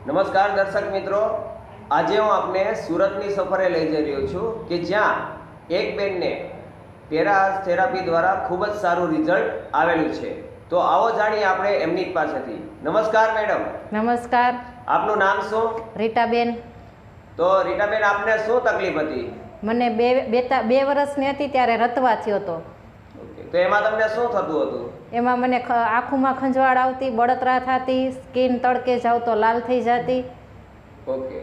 નમસ્કાર દર્શક મિત્રો, આજે હું આપને સુરતની સફરે લઈ જઈ રહ્યો છું કે જ્યાં એક બેનને પેરા થેરાપી દ્વારા ખૂબ જ સારું રિઝલ્ટ આવેલું છે. તો આવો જાણીએ આપણે એમની જ પાસેથી. નમસ્કાર મેડમ. નમસ્કાર. આપનું નામ શું? રીટાબેન. તો રીટાબેન, આપને શું તકલીફ હતી? મને બે વર્ષની હતી ત્યારે રતવા થયો હતો. તો એમાં તમને શું થતું હતું? એમાં મને આંખોમાં ખંજવાળ આવતી, બળતરા થતી, સ્કિન તડકે જાવ તો લાલ થઈ જતી. ઓકે,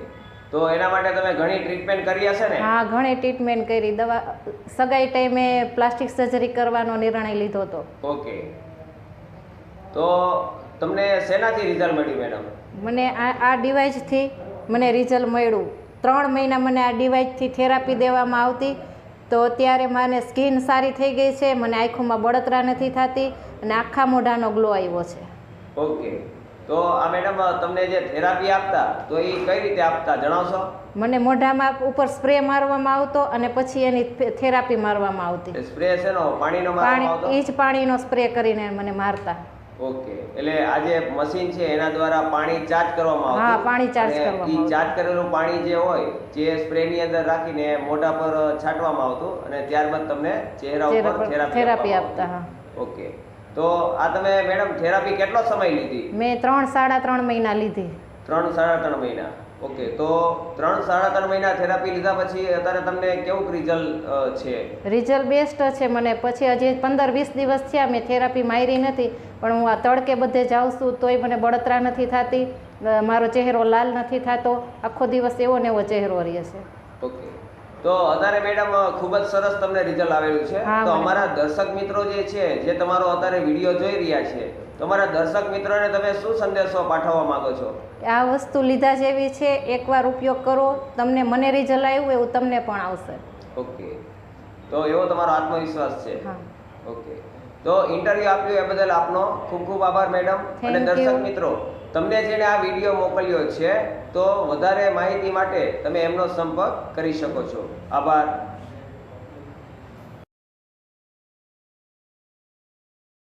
તો એના માટે તમે ઘણી ટ્રીટમેન્ટ કરી હશે ને? હા, ઘણી ટ્રીટમેન્ટ કરી. દવા સગાઈ ટાઈમે પ્લાસ્ટિક સર્જરી કરવાનો નિર્ણય લીધો હતો. ઓકે, તો તમને શેનાથી રિઝલ્ટ મળ્યું મેડમ? મને આ ડિવાઇસથી મને રિઝલ્ટ મળ્યું. 3 મહિના મને આ ડિવાઇસથી થેરાપી દેવામાં આવતી, તો અત્યારે મને સ્કિન સારી થઈ ગઈ છે, મને આંખોમાં બળતરા નથી થતી અને આખા મોઢાનો ગ્લો આવ્યો છે. ઓકે, તો આ મેડમ તમને જે થેરાપી આપતા તો એ કઈ રીતે આપતા જણાવશો? મને મોઢામાં ઉપર સ્પ્રે મારવામાં આવતો અને પછી એની થેરાપી મારવામાં આવતી. સ્પ્રે છે નો પાણીનો મારવામાં આવતો? એ જ પાણીનો સ્પ્રે કરીને મને મારતા. ઓકે, એટલે આ જે મશીન છે એના દ્વારા પાણી ચાર્જ કરવામાં આવતું? હા, પાણી ચાર્જ કરવામાં આવતું. એ ચાર્જ કરેલું પાણી જે હોય જે સ્પ્રે ની અંદર રાખીને મોઢા પર છાંટવામાં આવતું અને ત્યારબાદ તમને ચહેરા ઉપર થેરાપી આપતા. હા. ઓકે, તો આ તમે મેડમ થેરાપી કેટલો સમય લીધી? મેં 3-3.5 મહિના લીધી. 3-3.5 મહિના. ઓકે, તો 3-3.5 મહિના થેરાપી લીધા પછી અત્યારે તમને કેવું રિઝલ્ટ છે? રિઝલ્ટ બેસ્ટ છે મને. પછી હજી 15-20 દિવસ થયા મેં થેરાપી મારી નથી, પણ હું આ તડકે બધે જાઉં છું તોય મને બળતરા નથી થતી, મારો ચહેરો લાલ નથી થતો, આખો દિવસ એવો ને એવો ચહેરો રહે છે. ઓકે, તો અત્યારે મેડમ ખૂબ જ સરસ તમને રિઝલ્ટ આવેલું છે. તો અમારા દર્શક મિત્રો જે છે, જે તમારો અત્યારે વિડીયો જોઈ રહ્યા છે, તમારા દર્શક મિત્રોને તમે શું સંદેશો પાઠવવા માંગો છો? આ વસ્તુ લીધા જેવી છે, એકવાર ઉપયોગ કરો, તમને મને રિઝલ્ટ આવ્યું એવું તમને પણ આવશે. ઓકે, તો એવો તમારો આત્મવિશ્વાસ છે? હા. ઓકે, તો ઇન્ટરવ્યુ આપ્યું એ બદલ આપનો ખૂબ ખૂબ આભાર મેડમ. અને દર્શક મિત્રો, તમને જેને આ વિડીયો મોકલ્યો છે તો વધારે માહિતી માટે તમે એમનો સંપર્ક કરી શકો છો. આભાર.